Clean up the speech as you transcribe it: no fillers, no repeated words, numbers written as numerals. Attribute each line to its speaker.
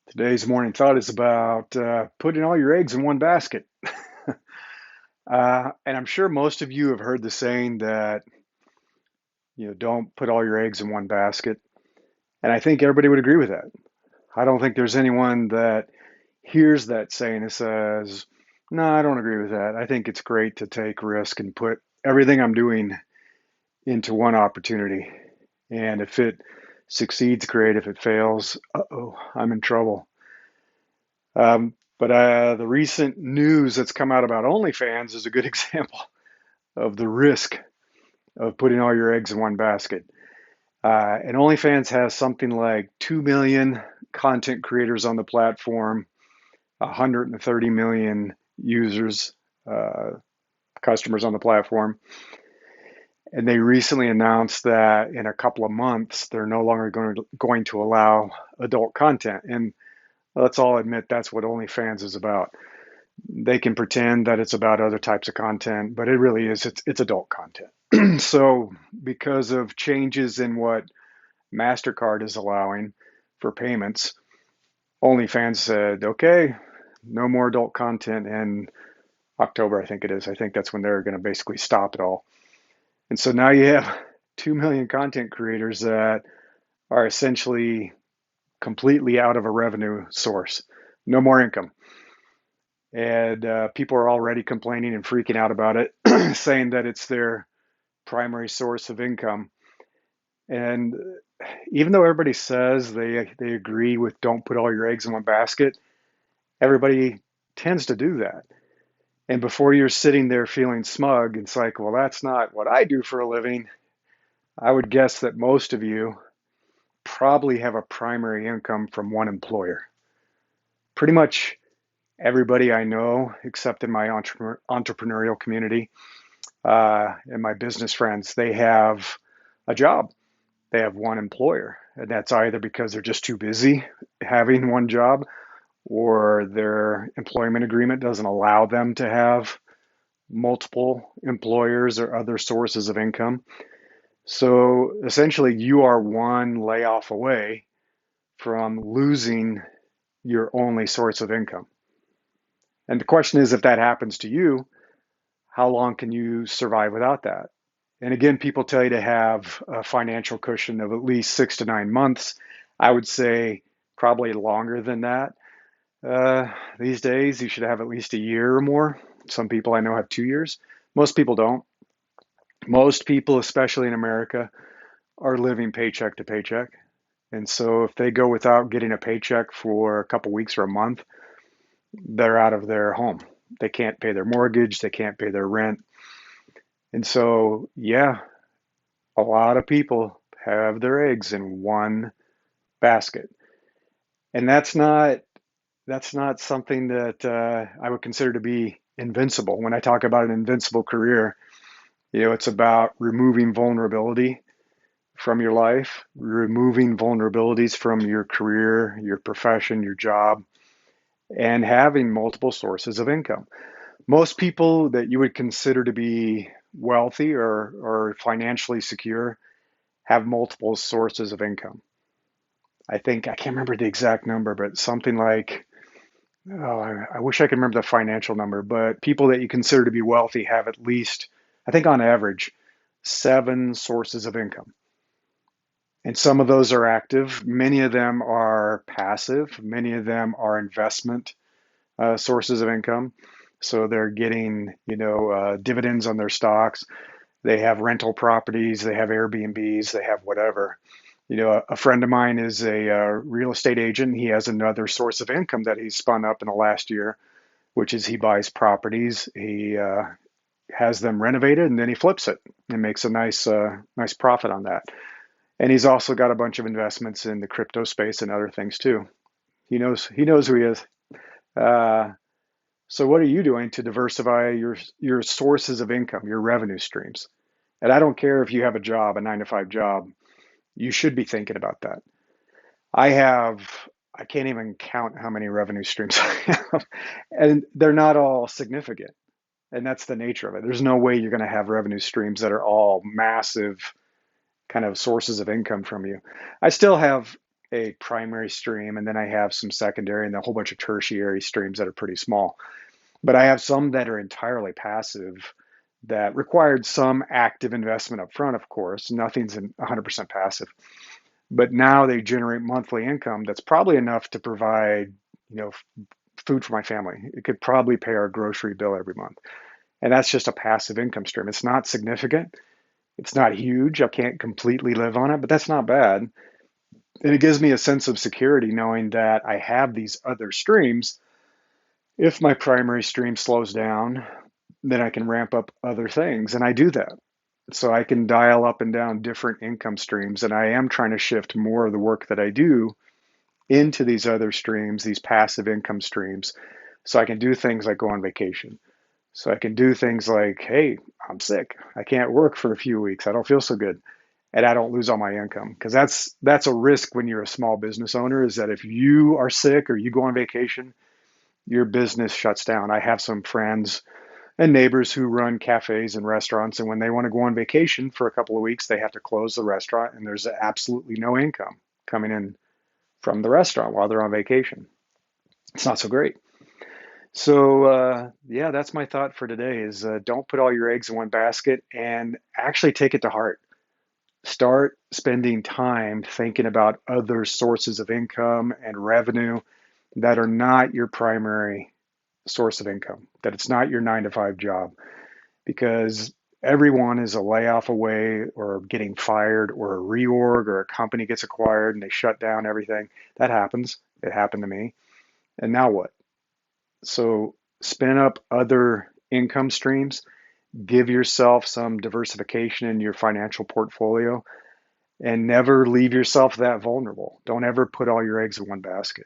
Speaker 1: Today's morning thought is about putting all your eggs in one basket. And I'm sure most of you have heard the saying that, don't put all your eggs in one basket. And I think everybody would agree with that. I don't think there's anyone that hears that saying and says, no, I don't agree with that. I think it's great to take risk and put everything I'm doing into one opportunity. And if it succeeds, great. If it fails, uh-oh, I'm in trouble. But the recent news that's come out about OnlyFans is a good example of the risk of putting all your eggs in one basket. And OnlyFans has something like 2 million content creators on the platform, 130 million users, uh, customers on the platform. And they recently announced that in a couple of months, they're no longer going to allow adult content. And let's all admit that's what OnlyFans is about. They can pretend that it's about other types of content, but it really is, it's adult content. So because of changes in what MasterCard is allowing for payments, OnlyFans said, okay, no more adult content in October, I think it is. I think that's when they're going to basically stop it all. And so now you have 2 million content creators that are essentially completely out of a revenue source, no more income. And people are already complaining and freaking out about it, saying that it's their primary source of income. And even though everybody says they agree with don't put all your eggs in one basket, everybody tends to do that. And before you're sitting there feeling smug, it's like, well, that's not what I do for a living. I would guess that most of you probably have a primary income from one employer. Pretty much everybody I know, except in my entrepreneurial community, and my business friends, they have a job. They have one employer, and that's either because they're just too busy having one job, or their employment agreement doesn't allow them to have multiple employers or other sources of income. So essentially, you are one layoff away from losing your only source of income. And the question is, if that happens to you, how long can you survive without that? And again, people tell you to have a financial cushion of at least 6 to 9 months. I would say probably longer than that. These days, you should have at least a year or more. Some people I know have 2 years. Most people don't. Most people, especially in America, are living paycheck to paycheck. And so if they go without getting a paycheck for a couple weeks or a month, they're out of their home. They can't pay their mortgage, they can't pay their rent. And so, yeah, a lot of people have their eggs in one basket. And that's not something that I would consider to be invincible. When I talk about an invincible career, it's about removing vulnerability from your life, removing vulnerabilities from your career, your profession, your job, and having multiple sources of income. Most people that you would consider to be wealthy or financially secure have multiple sources of income. I think, I can't remember the exact number, but something like, oh, I wish I could remember the financial number, but people that you consider to be wealthy have at least, I think on average, 7 sources of income. And some of those are active. Many of them are passive. Many of them are investment sources of income. So they're getting, dividends on their stocks. They have rental properties. They have Airbnbs. They have whatever. A friend of mine is a real estate agent. He has another source of income that he's spun up in the last year, which is he buys properties. He has them renovated and then he flips it and makes a nice profit on that. And he's also got a bunch of investments in the crypto space and other things too. He knows who he is. Uh, so what are you doing to diversify your sources of income, your revenue streams? And I don't care if you have a job, a 9 to 5 job, you should be thinking about that. I have, I can't even count how many revenue streams I have, and they're not all significant. And that's the nature of it. There's no way you're going to have revenue streams that are all massive kind of sources of income from you. I still have a primary stream, and then I have some secondary and a whole bunch of tertiary streams that are pretty small. But I have some that are entirely passive that required some active investment up front, of course. Nothing's 100% passive. But now they generate monthly income that's probably enough to provide, you know, food for my family. It could probably pay our grocery bill every month. And that's just a passive income stream. It's not significant. It's not huge. I can't completely live on it, but that's not bad. And it gives me a sense of security knowing that I have these other streams. If my primary stream slows down, then I can ramp up other things. And I do that. So I can dial up and down different income streams. And I am trying to shift more of the work that I do into these other streams, these passive income streams. So I can do things like go on vacation. So I can do things like, hey, I'm sick. I can't work for a few weeks. I don't feel so good. And I don't lose all my income. Because that's a risk when you're a small business owner, is that if you are sick or you go on vacation, your business shuts down. I have some friends and neighbors who run cafes and restaurants, and when they want to go on vacation for a couple of weeks, they have to close the restaurant, and there's absolutely no income coming in from the restaurant while they're on vacation. It's not so great. So yeah, that's my thought for today: is don't put all your eggs in one basket, and actually take it to heart. Start spending time thinking about other sources of income and revenue that are not your primary source of income, that it's not your 9 to 5 job, because everyone is a layoff away or getting fired or a reorg or a company gets acquired and they shut down everything. That happens. It happened to me. And now what? So spin up other income streams, give yourself some diversification in your financial portfolio, and never leave yourself that vulnerable. Don't ever put all your eggs in one basket.